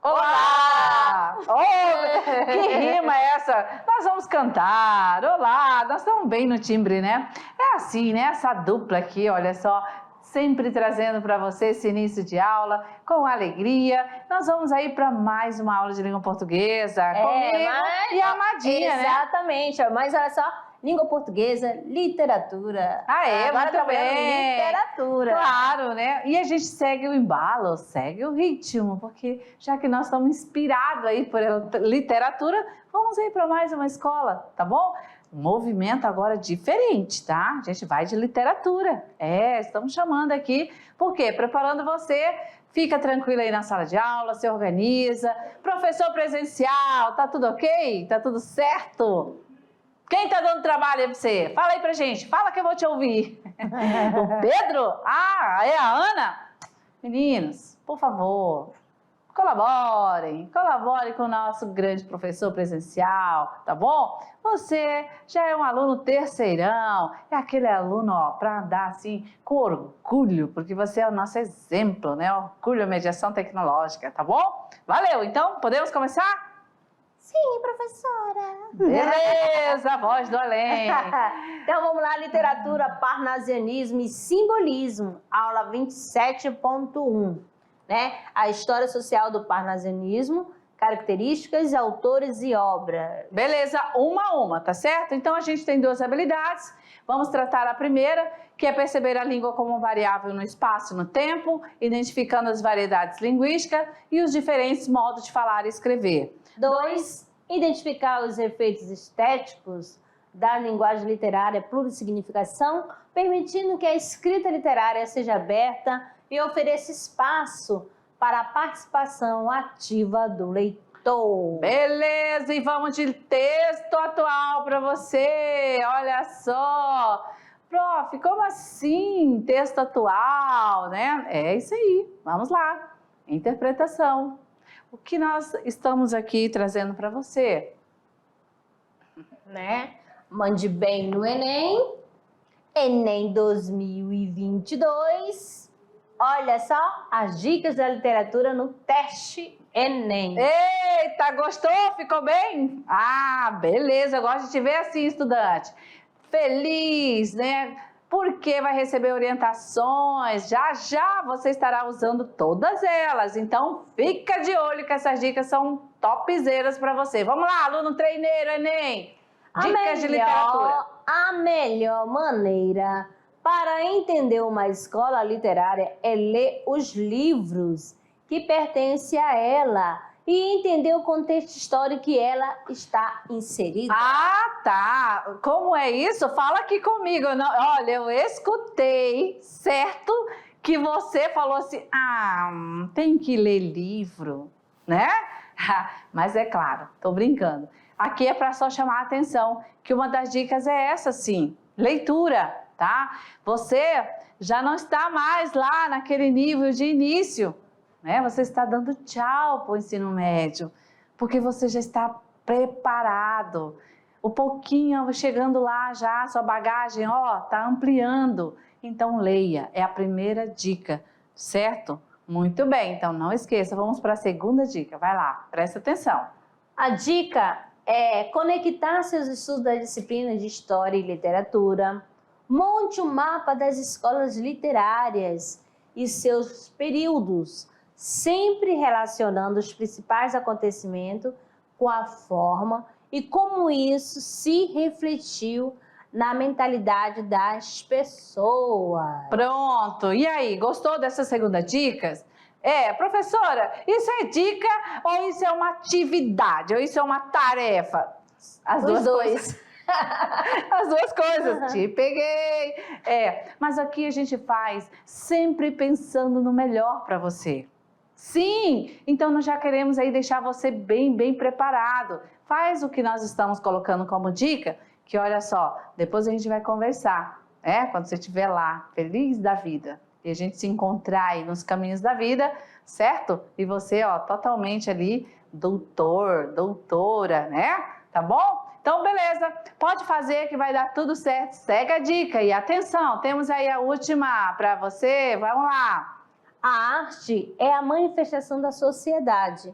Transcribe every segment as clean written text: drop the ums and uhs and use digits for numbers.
Olá! Oh, que rima é essa? Nós vamos cantar. Olá! Nós estamos bem no timbre, né? É assim, né? Essa dupla aqui, olha só, sempre trazendo para você esse início de aula com alegria. Nós vamos aí para mais uma aula de língua portuguesa comigo e a Amadinha, né? Exatamente, mas olha só, língua portuguesa, literatura. Agora muito bem. Literatura. Claro, né? E a gente segue o embalo, segue o ritmo, porque já que nós estamos inspirados aí por literatura, vamos aí para mais uma escola, tá bom? Um movimento agora diferente, tá? A gente vai de literatura. Estamos chamando aqui, por quê? Preparando você, fica tranquilo aí na sala de aula, se organiza. Professor presencial, tá tudo ok? Tá tudo certo? Quem tá dando trabalho aí pra você? Fala aí pra gente, fala que eu vou te ouvir. O Pedro? É a Ana? Meninos, por favor, colaborem com o nosso grande professor presencial, tá bom? Você já é um aluno terceirão, é aquele aluno, ó, para andar assim com orgulho, porque você é o nosso exemplo, né? Orgulho, mediação tecnológica, tá bom? Valeu, então, podemos começar? Sim, professora. Beleza, voz do além. Então vamos lá, literatura, parnasianismo e simbolismo, aula 27.1, né? A história social do parnasianismo, características, autores e obra. Beleza, uma a uma, tá certo? Então a gente tem duas habilidades. Vamos tratar a primeira, que é perceber a língua como variável no espaço e no tempo, identificando as variedades linguísticas e os diferentes modos de falar e escrever. 2. Identificar os efeitos estéticos da linguagem literária plurissignificação, permitindo que a escrita literária seja aberta e ofereça espaço para a participação ativa do leitor. Beleza, e vamos de texto atual para você. Olha só. Prof, como assim texto atual, né? É isso aí, vamos lá. Interpretação. O que nós estamos aqui trazendo para você? Né? Mande bem no Enem, Enem 2022. Olha só as dicas da literatura no teste Enem. Eita, gostou? Ficou bem? Beleza, eu gosto de te ver assim, estudante. Feliz, né? Porque vai receber orientações, já você estará usando todas elas, então fica de olho que essas dicas são topzeiras para você. Vamos lá, aluno treineiro, Enem! Dicas de literatura. A melhor maneira para entender uma escola literária é ler os livros que pertencem a ela e entender o contexto histórico que ela está inserida. Tá. Como é isso? Fala aqui comigo. Olha, eu escutei, certo? Que você falou assim, tem que ler livro, né? Mas é claro, tô brincando. Aqui é para só chamar a atenção que uma das dicas é essa, sim, leitura, tá? Você já não está mais lá naquele nível de início, né? Você está dando tchau para o ensino médio, porque você já está preparado. O pouquinho chegando lá já, sua bagagem, tá ampliando. Então leia, é a primeira dica, certo? Muito bem, então não esqueça, vamos para a segunda dica, vai lá, presta atenção. A dica é conectar seus estudos das disciplinas de História e Literatura, monte um mapa das escolas literárias e seus períodos, sempre relacionando os principais acontecimentos com a forma e como isso se refletiu na mentalidade das pessoas. Pronto, e aí, gostou dessas segundas dicas? Professora, isso é dica ou isso é uma atividade, ou isso é uma tarefa? As duas coisas. As duas coisas, te peguei. Mas aqui a gente faz sempre pensando no melhor para você. Sim, então nós já queremos aí deixar você bem preparado. Faz o que nós estamos colocando como dica, que olha só, depois a gente vai conversar, quando você estiver lá, feliz da vida, e a gente se encontrar aí nos caminhos da vida, certo? E você, totalmente ali, doutora, né? Tá bom? Então, beleza, pode fazer que vai dar tudo certo. Segue a dica e atenção, temos aí a última para você, vamos lá. A arte é a manifestação da sociedade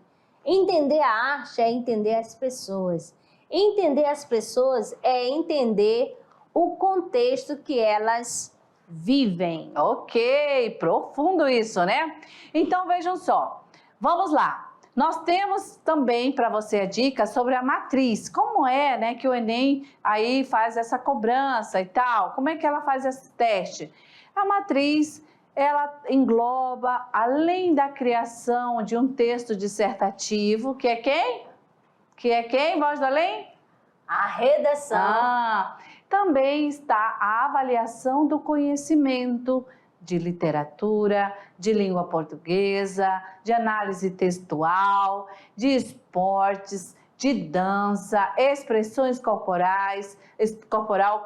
Entender a arte é entender as pessoas. Entender as pessoas é entender o contexto que elas vivem. Ok, profundo isso, né? Então vejam só, vamos lá. Nós temos também para você a dica sobre a matriz. Como é, né, que o Enem aí faz essa cobrança e tal? Como é que ela faz esse teste? A matriz, ela engloba, além da criação de um texto dissertativo, que é quem? Que é quem, voz do além? A redação. Também está a avaliação do conhecimento de literatura, de língua portuguesa, de análise textual, de esportes, de dança, expressões corporais,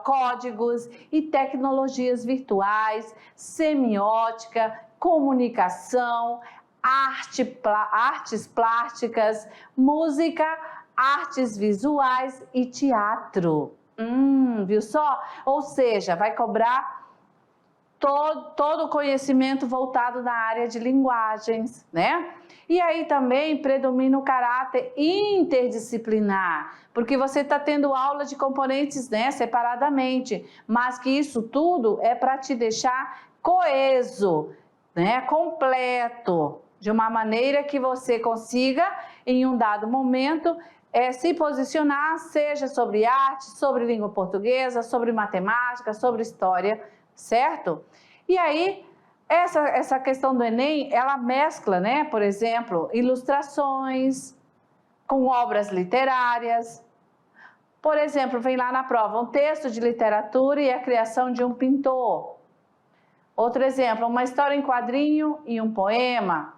códigos e tecnologias virtuais, semiótica, comunicação, artes plásticas, música, artes visuais e teatro. Viu só? Ou seja, vai cobrar todo o conhecimento voltado na área de linguagens, né? E aí também predomina o caráter interdisciplinar, porque você está tendo aula de componentes, né, separadamente, mas que isso tudo é para te deixar coeso, né, completo, de uma maneira que você consiga, em um dado momento, se posicionar, seja sobre arte, sobre língua portuguesa, sobre matemática, sobre história, certo? E aí, essa questão do Enem, ela mescla, né, por exemplo, ilustrações com obras literárias. Por exemplo, vem lá na prova um texto de literatura e a criação de um pintor. Outro exemplo, uma história em quadrinho e um poema.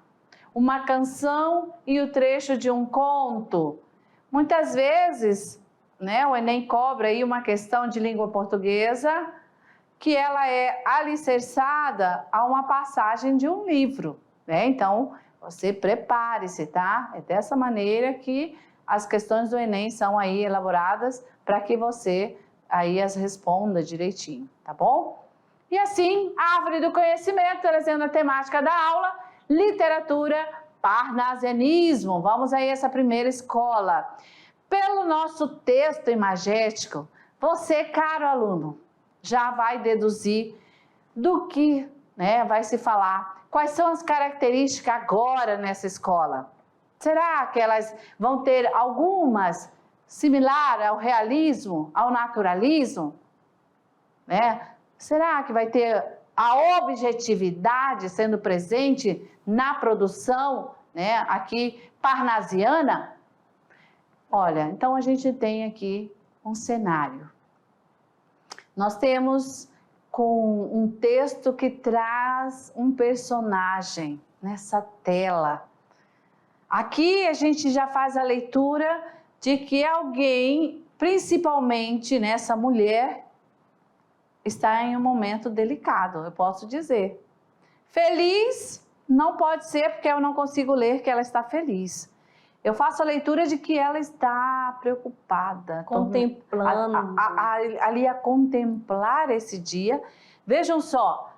Uma canção e o trecho de um conto. Muitas vezes, né, o Enem cobra aí uma questão de língua portuguesa que ela é alicerçada a uma passagem de um livro, né? Então, você prepare-se, tá? É dessa maneira que as questões do Enem são aí elaboradas para que você aí as responda direitinho, tá bom? E assim, árvore do conhecimento, trazendo a temática da aula, literatura, parnasianismo. Vamos aí a essa primeira escola. Pelo nosso texto imagético, você, caro aluno, já vai deduzir do que, né, vai se falar. Quais são as características agora nessa escola? Será que elas vão ter algumas similar ao realismo, ao naturalismo? Né? Será que vai ter a objetividade sendo presente na produção, né, aqui parnasiana? Olha, então a gente tem aqui um cenário. Nós temos com um texto que traz um personagem nessa tela. Aqui a gente já faz a leitura de que alguém, principalmente nessa mulher, está em um momento delicado, eu posso dizer. Feliz não pode ser porque eu não consigo ler que ela está feliz. Eu faço a leitura de que ela está preocupada. Contemplando. Ali a contemplar esse dia. Vejam só,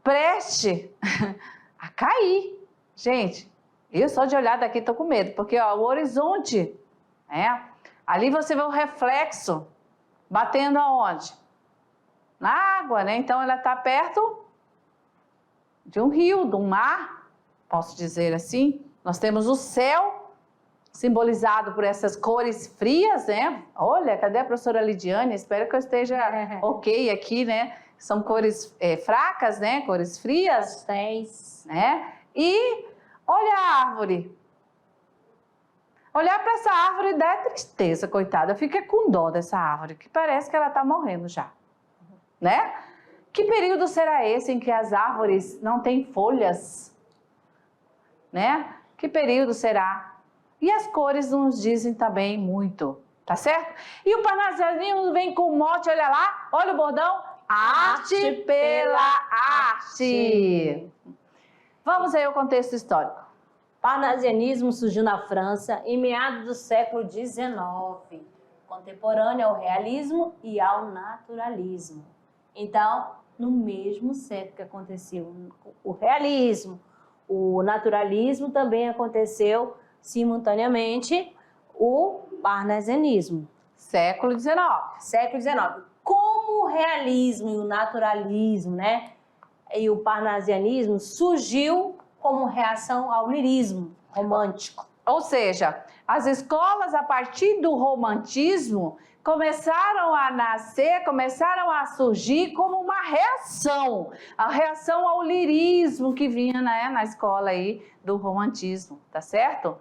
preste a cair. Gente, eu só de olhar daqui estou com medo, porque ó, o horizonte, né? Ali você vê o reflexo batendo aonde? Na água, né? Então ela está perto de um rio, de um mar, posso dizer assim. Nós temos o céu simbolizado por essas cores frias, né? Olha, cadê a professora Lidiane? Espero que eu esteja ok aqui, né? São cores fracas, né? Cores frias. Pastéis. Né? E olha a árvore. Olhar para essa árvore dá tristeza, coitada. Fica com dó dessa árvore, que parece que ela está morrendo já. Né? Que período será esse em que as árvores não têm folhas? Né? Que período será? E as cores nos dizem também muito, tá certo? E o parnasianismo vem com o mote, olha lá, olha o bordão, arte pela arte. Vamos aí ao contexto histórico. Parnasianismo surgiu na França em meados do século XIX, contemporâneo ao realismo e ao naturalismo. Então, no mesmo século que aconteceu o realismo, o naturalismo também aconteceu simultaneamente o parnasianismo. Século XIX. Século XIX. Como o realismo e o naturalismo, né, e o parnasianismo surgiu como reação ao lirismo romântico. Ou seja, as escolas, a partir do romantismo, começaram a nascer, começaram a surgir como uma reação, a reação ao lirismo que vinha, né, na escola aí do romantismo, tá certo?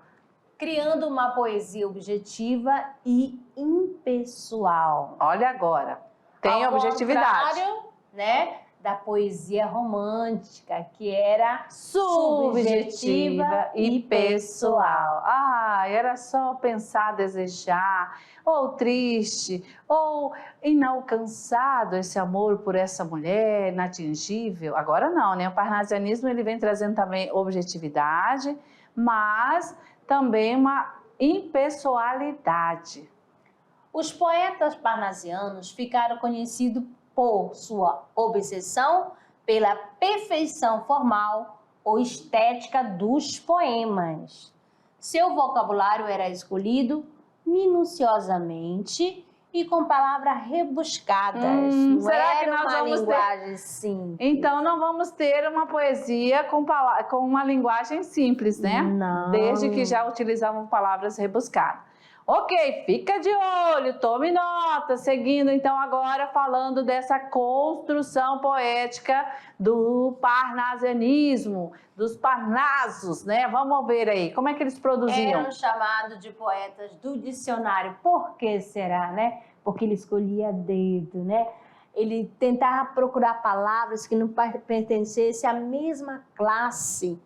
Criando uma poesia objetiva e impessoal. Olha agora, tem Ao objetividade. contrário, né, da poesia romântica, que era Subjetiva e pessoal. Ah, era só pensar, desejar, ou triste, ou inalcançado esse amor por essa mulher, inatingível. Agora não, né? O parnasianismo ele vem trazendo também objetividade, mas também uma impessoalidade. Os poetas parnasianos ficaram conhecidos por sua obsessão pela perfeição formal ou estética dos poemas. Seu vocabulário era escolhido minuciosamente e com palavras rebuscadas. Não será que era nós uma vamos linguagem simples. Então não vamos ter uma poesia com uma linguagem simples, né? Não. Desde que já utilizavam palavras rebuscadas. Ok, fica de olho, tome nota, seguindo então agora falando dessa construção poética do parnasianismo, dos parnasos, né? Vamos ver aí, como é que eles produziam? Eram chamados de poetas do dicionário. Por que será, né? Porque ele escolhia a dedo, né? Ele tentava procurar palavras que não pertencessem à mesma classe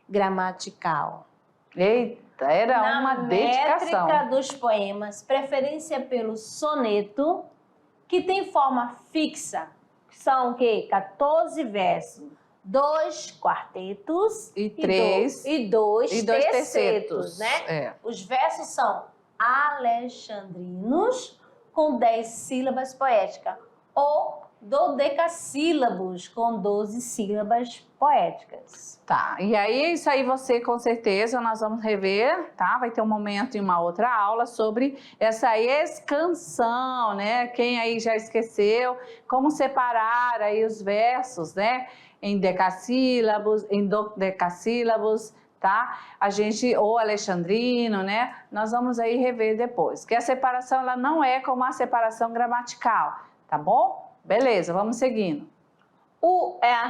gramatical. Eita, era uma dedicação. Na métrica dos poemas, preferência pelo soneto, que tem forma fixa, que são o quê? 14 versos, 2 quartetos E dois dois tercetos, né? É. Os versos são alexandrinos, com 10 sílabas poéticas, ou dodecassílabos, com 12 sílabas poéticas. Tá, e aí isso aí você com certeza nós vamos rever, tá? Vai ter um momento em uma outra aula sobre essa escansão, né? Quem aí já esqueceu, como separar aí os versos, né? Em decassílabos, em dodecassílabos, tá? A gente, ou alexandrino, né? Nós vamos aí rever depois, que a separação ela não é como a separação gramatical, tá bom? Beleza, vamos seguindo.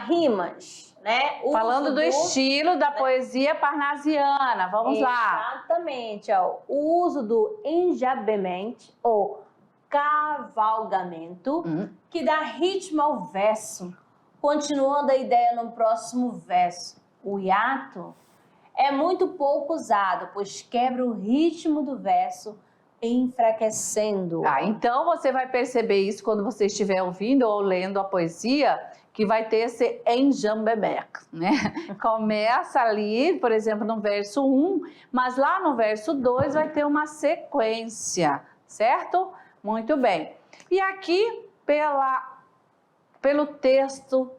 Rimas, né? Falando do estilo da poesia parnasiana, vamos lá. Exatamente, ó. O uso do enjabamento ou cavalgamento, que dá ritmo ao verso. Continuando a ideia no próximo verso. O hiato é muito pouco usado, pois quebra o ritmo do verso, enfraquecendo. Então você vai perceber isso quando você estiver ouvindo ou lendo a poesia, que vai ter esse enjambemento, né? Começa ali, por exemplo, no verso 1, mas lá no verso 2 vai ter uma sequência, certo? Muito bem. E aqui, pelo texto,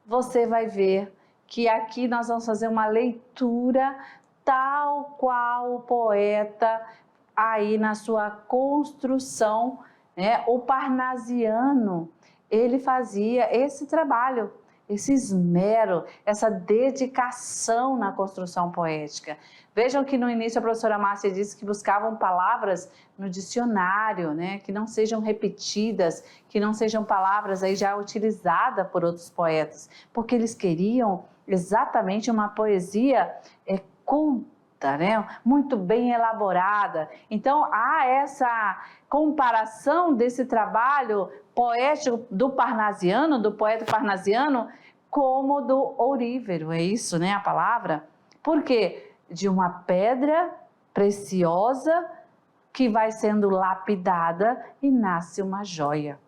você vai ver que aqui nós vamos fazer uma leitura tal qual o poeta aí na sua construção, né? O parnasiano, ele fazia esse trabalho, esse esmero, essa dedicação na construção poética. Vejam que no início a professora Márcia disse que buscavam palavras no dicionário, né? Que não sejam repetidas, que não sejam palavras aí já utilizadas por outros poetas, porque eles queriam exatamente uma poesia culta, né? Muito bem elaborada. Então há essa comparação desse trabalho poético do parnasiano, do poeta parnasiano, como do ourífero, é isso, né, a palavra? Por quê? De uma pedra preciosa que vai sendo lapidada e nasce uma joia.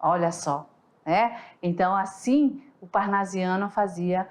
Olha só, né? Então assim o parnasiano fazia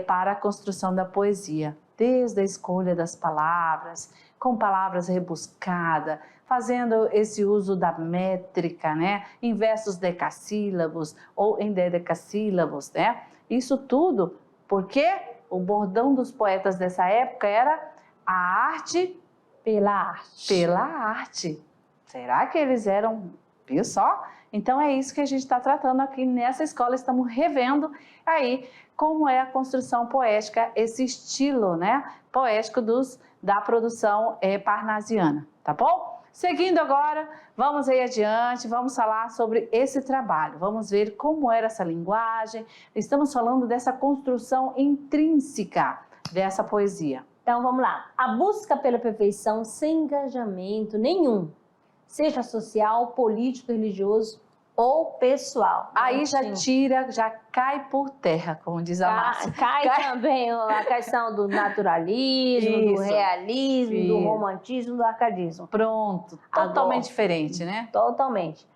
para a construção da poesia, desde a escolha das palavras, com palavras rebuscadas, fazendo esse uso da métrica, né? Em versos decassílabos ou em dodecassílabos, né? Isso tudo porque o bordão dos poetas dessa época era a arte Pela arte. pela arte. Será que eles eram, viu só? Então é isso que a gente está tratando aqui nessa escola, estamos revendo aí como é a construção poética, esse estilo, né, poético da produção parnasiana, tá bom? Seguindo agora, vamos aí adiante, vamos falar sobre esse trabalho, vamos ver como era essa linguagem, estamos falando dessa construção intrínseca dessa poesia. Então vamos lá. A busca pela perfeição sem engajamento nenhum, seja social, político, religioso ou pessoal. Aí já tira, já cai por terra, como diz a Márcia. Cai também a questão do naturalismo, do Isso. realismo, do romantismo, do arcadismo. Pronto, Agora, totalmente diferente, né? Totalmente.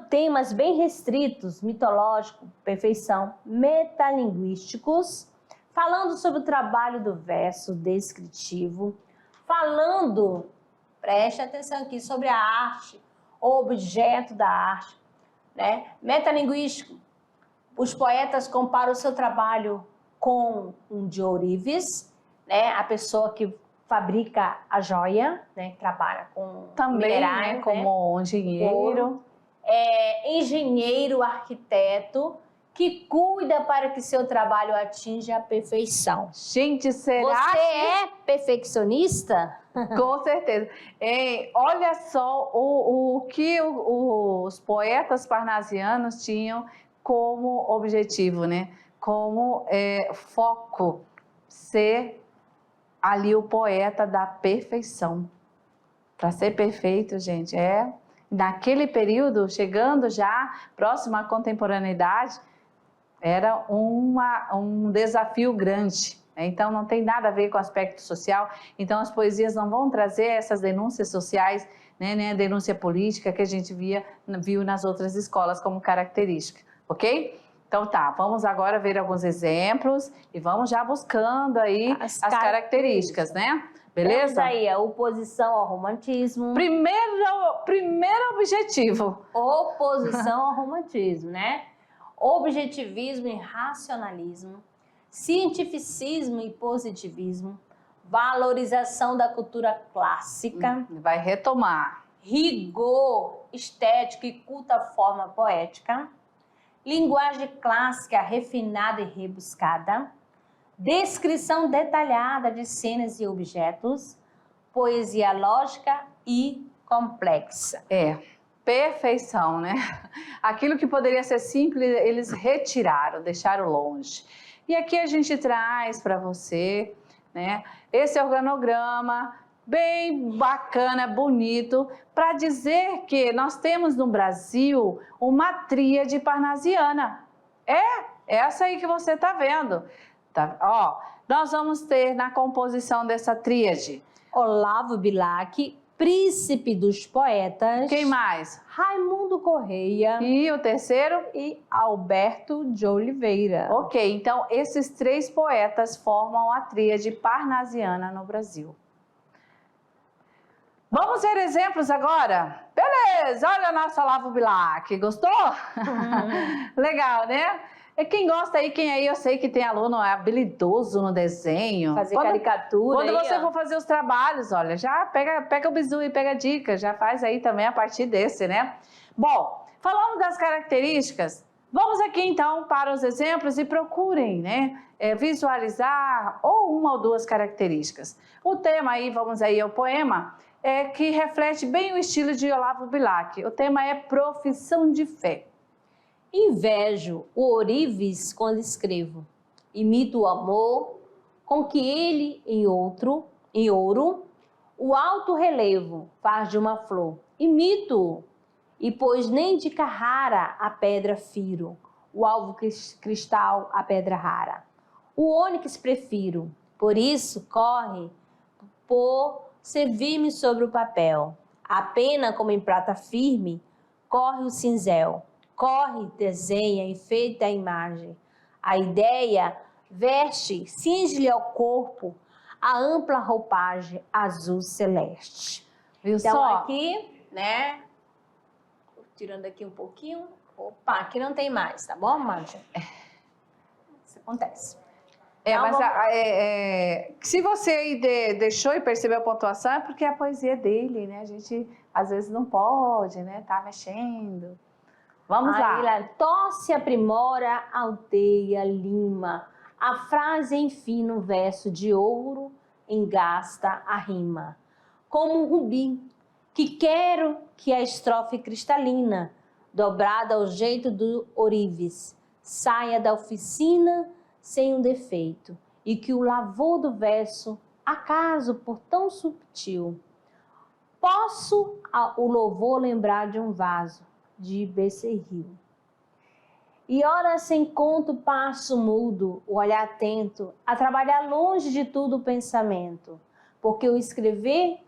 Temas bem restritos, mitológico, perfeição, metalinguísticos, falando sobre o trabalho do verso descritivo, falando, preste atenção aqui, sobre a arte, o objeto da arte, né? Metalinguístico, os poetas comparam o seu trabalho com um de ourives, né? A pessoa que fabrica a joia, né? Que trabalha com Também, minerais, né? Como um engenheiro. Engenheiro, arquiteto, que cuida para que seu trabalho atinja a perfeição. Gente, será Você que... é perfeccionista? Com certeza. Olha só o que os poetas parnasianos tinham como objetivo, né? Como foco, ser ali o poeta da perfeição. Para ser perfeito, gente, naquele período, chegando já próximo à contemporaneidade, era um desafio grande. Então, não tem nada a ver com o aspecto social. Então, as poesias não vão trazer essas denúncias sociais, né, a denúncia política que a gente viu nas outras escolas como característica, ok? Então, tá, vamos agora ver alguns exemplos e vamos já buscando aí as características, né? Beleza? Temos aí a oposição ao romantismo. Primeiro objetivo. Oposição ao romantismo, né? Objetivismo e racionalismo, cientificismo e positivismo, valorização da cultura clássica, vai retomar, rigor estético e culta forma poética, linguagem clássica refinada e rebuscada, descrição detalhada de cenas e objetos, poesia lógica e complexa. Perfeição, né? Aquilo que poderia ser simples, eles retiraram, deixaram longe. E aqui a gente traz para você, né, esse organograma bem bacana, bonito, para dizer que nós temos no Brasil uma tríade parnasiana. Essa aí que você está vendo. Tá? Ó, nós vamos ter na composição dessa tríade Olavo Bilac, príncipe dos poetas. Quem mais? Raimundo Correia. E o terceiro? E Alberto de Oliveira. Ok, então esses três poetas formam a tríade parnasiana no Brasil. Vamos ver exemplos agora? Beleza, olha o nosso Olavo Bilac, gostou? Legal, né? Quem gosta aí, quem aí eu sei que tem aluno habilidoso no desenho. Fazer caricatura. Quando você for fazer os trabalhos, olha, já pega o bizu e pega a dica, já faz aí também a partir desse, né? Bom, falando das características, vamos aqui então para os exemplos e procurem, né, visualizar ou uma ou duas características. O tema aí, vamos aí ao poema, que reflete bem o estilo de Olavo Bilac. O tema é profissão de fé. Invejo o ourives quando escrevo, imito o amor com que ele em ouro, o alto relevo faz de uma flor, imito-o, e pois nem de Carrara a pedra firo, o alvo cristal a pedra rara, o ônix prefiro, por isso corre por servir-me sobre o papel, a pena como em prata firme, corre o cinzel. Corre, desenha, enfeita a imagem. A ideia veste, cinge-lhe ao corpo a ampla roupagem azul celeste. Viu então, só? Aqui, né? Tirando aqui um pouquinho. Opa, aqui não tem mais, tá bom, Márcia? Isso acontece. Então, Mas vamos lá. se você aí deixou e percebeu a pontuação, é porque a poesia é dele, né? A gente às vezes não pode, né? Tá mexendo. Vamos lá. Aí lá, tosse aprimora, alteia, lima. A frase, enfim, no verso de ouro, engasta a rima. Como um rubi, que quero que a estrofe cristalina, dobrada ao jeito do ourives, saia da oficina sem um defeito, e que o lavor do verso, acaso por tão subtil, posso o louvor lembrar de um vaso de becerril. E ora sem conto passo mudo, o olhar atento, a trabalhar longe de tudo o pensamento, porque o escrever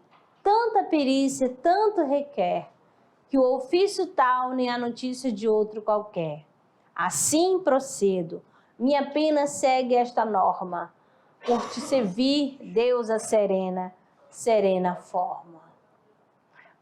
tanta perícia, tanto requer, que o ofício tal nem a notícia de outro qualquer. Assim procedo, minha pena segue esta norma, por te servir, deusa serena, serena forma.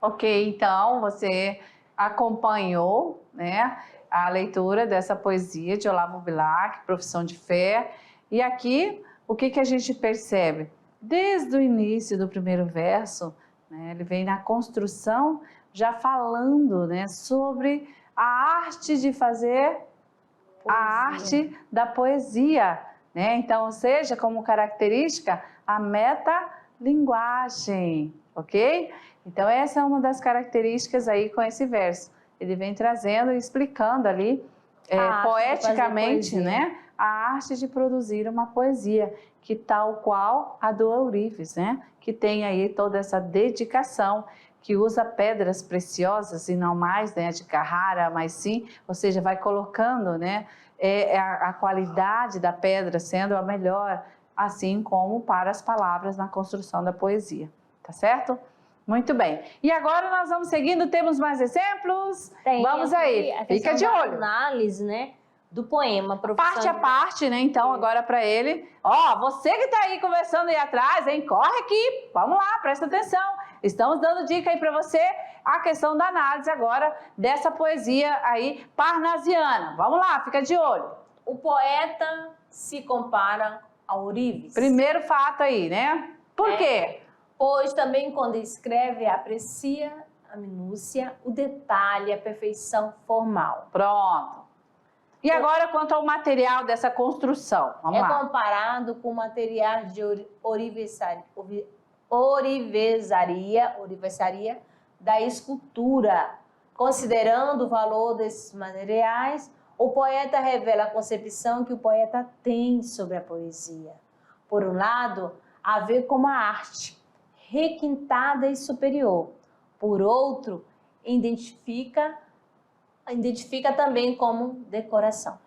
Ok, então você acompanhou, né, a leitura dessa poesia de Olavo Bilac, Profissão de Fé. E aqui, o que a gente percebe? Desde o início do primeiro verso, né, ele vem na construção já falando, né, sobre a arte de fazer a arte da poesia, né? Então, ou seja, como característica, a metalinguagem, ok? Então, essa é uma das características aí com esse verso. Ele vem trazendo e explicando ali, poeticamente, né, a arte de produzir uma poesia, que tal qual a do Euripides, né? Que tem aí toda essa dedicação, que usa pedras preciosas e não mais, né, de Carrara, mas sim, ou seja, vai colocando, né, a qualidade da pedra sendo a melhor, assim como para as palavras na construção da poesia, tá certo? Muito bem. E agora nós vamos seguindo, temos mais exemplos? Vamos aí, fica de olho. Análise, né, do poema. Parte a parte, né? Então, agora para ele. Ó, você que tá aí conversando aí atrás, hein? Corre aqui, vamos lá, presta atenção. Estamos dando dica aí para você, a questão da análise agora dessa poesia aí parnasiana. Vamos lá, fica de olho. O poeta se compara a Euripides. Primeiro fato aí, né? Por quê? Pois também quando escreve aprecia a minúcia, o detalhe, a perfeição formal. Pronto. E agora quanto ao material dessa construção, vamos lá. É comparado com materiais de orivesaria da escultura. Considerando o valor desses materiais, o poeta revela a concepção que o poeta tem sobre a poesia. Por um lado, a ver como a arte, requintada e superior. Por outro, identifica também como decoração.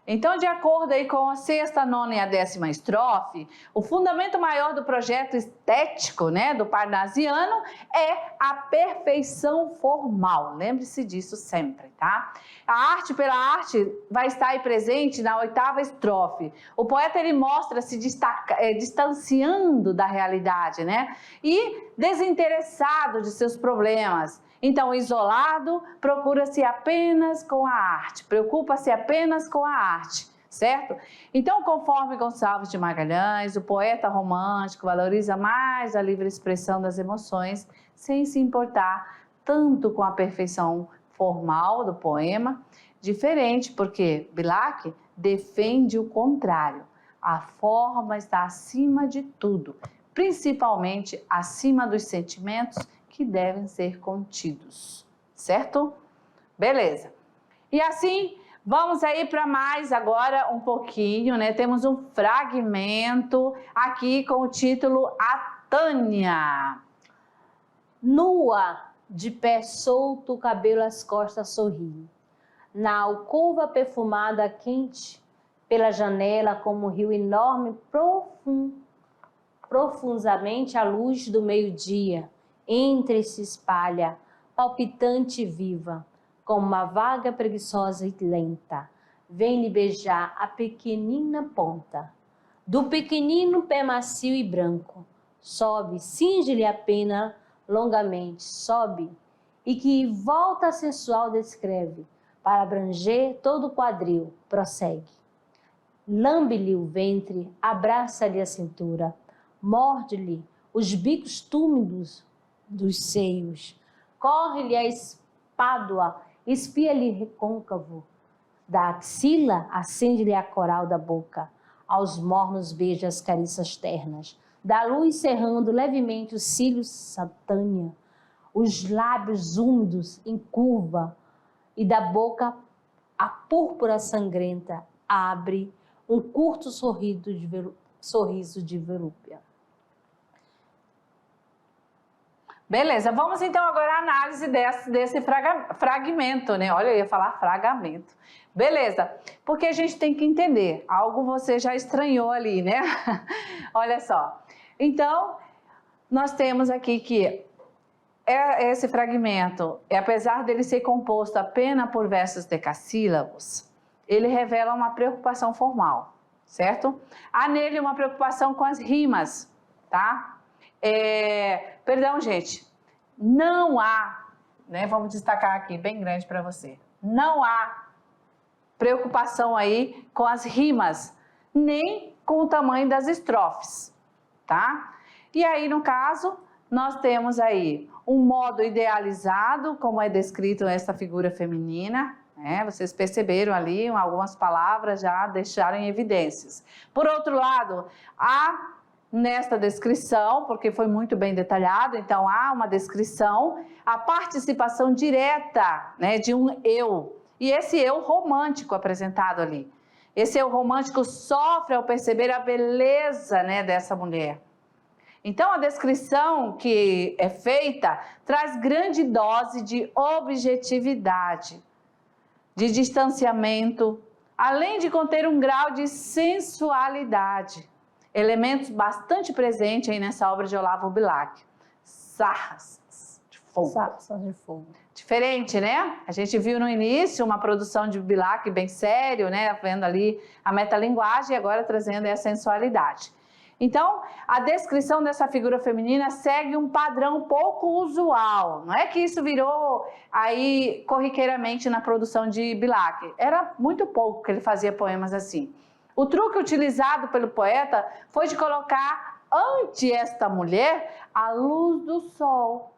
Então, de acordo aí com a 6ª, 9ª e a 10ª estrofe, o fundamento maior do projeto estético, né, do parnasiano é a perfeição formal. Lembre-se disso sempre, tá? A arte pela arte vai estar aí presente na 8ª estrofe. O poeta ele mostra se distanciando da realidade, né? E desinteressado de seus problemas. Então, isolado, procura-se apenas com a arte, preocupa-se apenas com a arte, certo? Então, conforme Gonçalves de Magalhães, o poeta romântico valoriza mais a livre expressão das emoções, sem se importar tanto com a perfeição formal do poema, diferente porque Bilac defende o contrário. A forma está acima de tudo, principalmente acima dos sentimentos que devem ser contidos, certo? Beleza. E assim, vamos aí para mais agora um pouquinho, né? Temos um fragmento aqui com o título A Tânia. Nua, de pé solto, o cabelo às costas sorri. Na alcova perfumada quente, pela janela como um rio enorme, profundamente a luz do meio-dia, entre se espalha, palpitante e viva, como uma vaga preguiçosa e lenta. Vem-lhe beijar a pequenina ponta. Do pequenino pé macio e branco, sobe, cinge-lhe a pena longamente, sobe, e que volta sensual descreve, para abranger todo o quadril, prossegue. lambe-lhe o ventre, abraça-lhe a cintura, morde-lhe os bicos túmidos dos seios, corre-lhe a espádua, espia-lhe recôncavo, da axila acende-lhe a coral da boca, aos mornos beija as carícias ternas, da luz cerrando levemente os cílios Satânia, os lábios úmidos em curva, e da boca a púrpura sangrenta abre um curto sorriso de volúpia. Beleza, vamos então agora à análise desse fragmento, né? Olha, eu ia falar fragamento. Beleza, porque a gente tem que entender, algo você já estranhou ali, né? Olha só, então, nós temos aqui que esse fragmento, apesar dele ser composto apenas por versos decassílabos, ele revela uma preocupação formal, certo? Há nele uma preocupação com as rimas, tá? Perdão, gente, não há, né? Vamos destacar aqui, bem grande para você, não há preocupação aí com as rimas, nem com o tamanho das estrofes, tá? E aí, no caso, nós temos aí um modo idealizado, como é descrito nessa figura feminina, né? Vocês perceberam ali, algumas palavras já deixaram em evidências. Por outro lado, há nesta descrição, porque foi muito bem detalhado, então há uma descrição, a participação direta, né, de um eu, e esse eu romântico apresentado ali. Esse eu romântico sofre ao perceber a beleza, né, dessa mulher. Então, a descrição que é feita traz grande dose de objetividade, de distanciamento, além de conter um grau de sensualidade, elementos bastante presentes aí nessa obra de Olavo Bilac. Sarças de fogo. Sarças de fogo. Diferente, né? A gente viu no início uma produção de Bilac bem sério, né? Vendo ali a metalinguagem e agora trazendo a sensualidade. Então, a descrição dessa figura feminina segue um padrão pouco usual. Não é que isso virou aí corriqueiramente na produção de Bilac. Era muito pouco que ele fazia poemas assim. O truque utilizado pelo poeta foi de colocar ante esta mulher a luz do sol.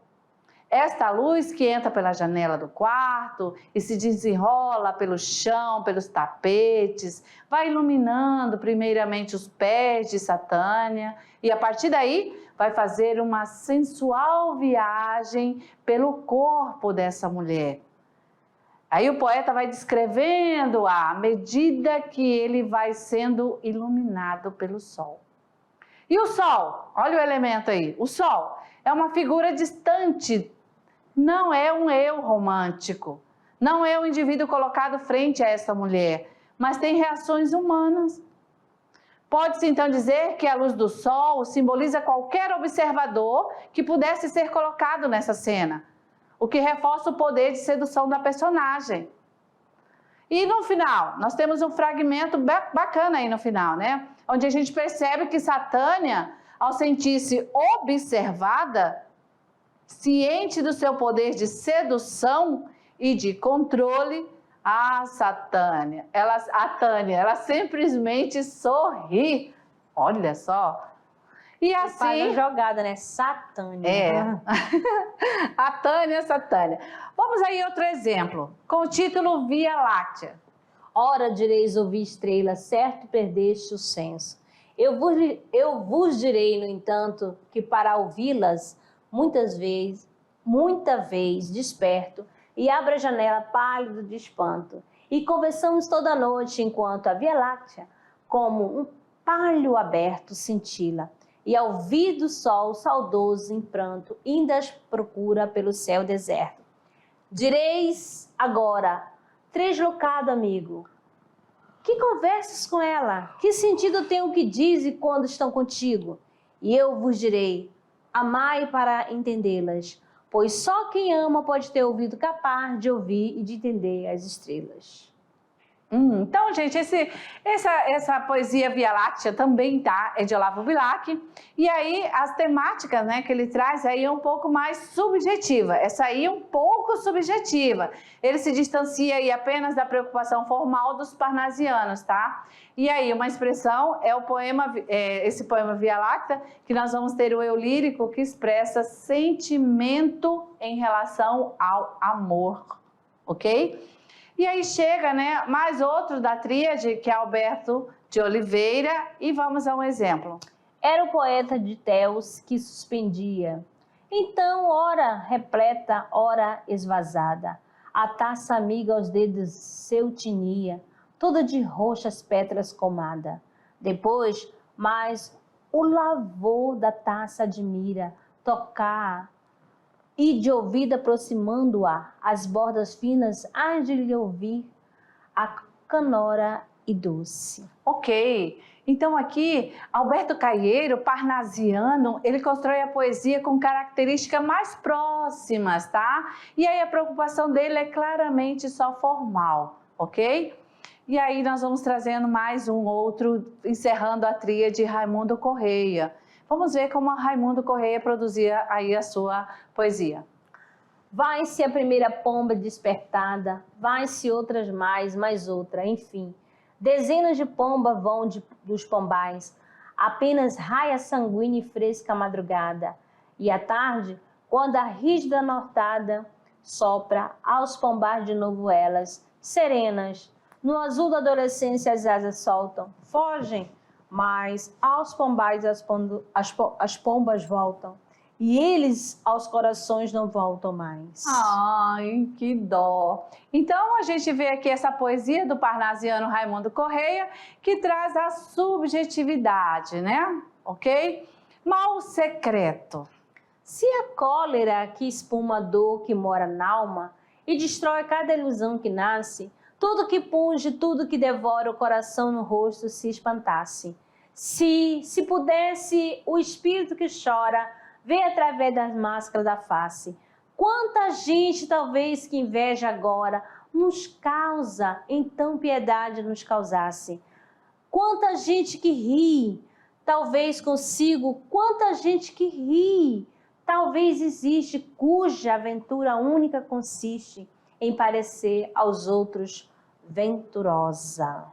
Esta luz que entra pela janela do quarto e se desenrola pelo chão, pelos tapetes, vai iluminando primeiramente os pés de Satânia e a partir daí vai fazer uma sensual viagem pelo corpo dessa mulher. Aí o poeta vai descrevendo-a à medida que ele vai sendo iluminado pelo sol. E o sol, olha o elemento aí, o sol é uma figura distante. Não é um eu romântico, não é um indivíduo colocado frente a essa mulher, mas tem reações humanas. Pode-se então dizer que a luz do sol simboliza qualquer observador que pudesse ser colocado nessa cena, o que reforça o poder de sedução da personagem. E no final, nós temos um fragmento bacana aí no final, né? Onde a gente percebe que Satânia, ao sentir-se observada, ciente do seu poder de sedução e de controle, a Tânia, ela simplesmente sorri. Olha só. E assim. Faz a jogada, né? Satânia. É. A Satânia. Vamos aí outro exemplo, com o título Via Láctea. Ora direis ouvir estrela, certo perdeste o senso. Eu vos direi, no entanto, que para ouvi-las, muita vez desperto e abro a janela pálido de espanto. E conversamos toda noite enquanto a Via Láctea, como um palho aberto, cintila. E ao vir do sol saudoso em pranto, indas procura pelo céu deserto. Direis agora, tresloucado amigo, que conversas com ela? Que sentido tem o que dizem quando estão contigo? E eu vos direi, amai para entendê-las, pois só quem ama pode ter ouvido capaz de ouvir e de entender as estrelas. Então, gente, essa poesia Via Láctea também, tá? É de Olavo Bilac. E aí, as temáticas, né, que ele traz aí é um pouco mais subjetiva. Essa aí é um pouco subjetiva. Ele se distancia aí apenas da preocupação formal dos parnasianos, tá? E aí, uma expressão é o poema, esse poema Via Láctea, que nós vamos ter o eu lírico, que expressa sentimento em relação ao amor, ok? E aí chega, né, mais outro da tríade, que é Alberto de Oliveira, e vamos a um exemplo. Era o poeta de Teus que suspendia. Então, ora repleta, ora esvazada, a taça amiga aos dedos seu tinha, toda de roxas pétalas comada. Depois, mais o lavor da taça admira, tocar e de ouvido aproximando-a, as bordas finas há de lhe ouvir a canora e doce. Ok, então aqui Alberto Caeiro, parnasiano, ele constrói a poesia com características mais próximas, tá? E aí a preocupação dele é claramente só formal, ok? E aí nós vamos trazendo mais um outro, encerrando a tríade de Raimundo Correia. Vamos ver como a Raimundo Correia produzia aí a sua poesia. Vai-se a primeira pomba despertada, vai-se outras mais outra, enfim. Dezenas de pombas vão dos pombais, apenas raia sanguínea e fresca a madrugada. E à tarde, quando a rígida nortada sopra, aos pombais de novo elas, serenas, no azul da adolescência as asas soltam, fogem, mas aos pombais as pombas voltam. E eles aos corações não voltam mais. Ai, que dó! Então a gente vê aqui essa poesia do parnasiano Raimundo Correia, que traz a subjetividade, né? Ok? Mal secreto. Se a cólera que espuma a dor que mora n'alma e destrói cada ilusão que nasce, tudo que punge, tudo que devora o coração no rosto se espantasse. Se pudesse o espírito que chora ver através das máscaras da face, quanta gente talvez que inveja agora nos causa, então piedade nos causasse. Quanta gente que ri, talvez consigo, quanta gente que ri, talvez existe, cuja aventura única consiste em parecer aos outros venturosa.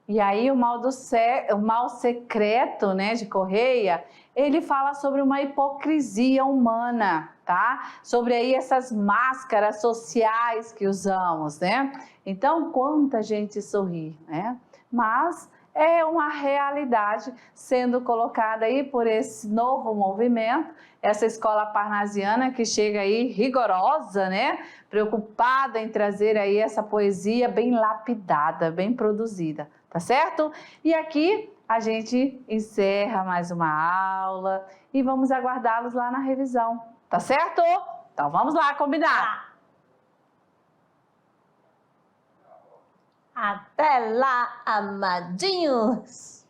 E aí o mal secreto, né, de Correia, ele fala sobre uma hipocrisia humana, tá? Sobre aí essas máscaras sociais que usamos, né? Então, quanta gente sorri, né? Mas é uma realidade sendo colocada aí por esse novo movimento, essa escola parnasiana que chega aí rigorosa, né? Preocupada em trazer aí essa poesia bem lapidada, bem produzida, tá certo? E aqui a gente encerra mais uma aula e vamos aguardá-los lá na revisão, tá certo? Então vamos lá combinar! Até lá, amadinhos!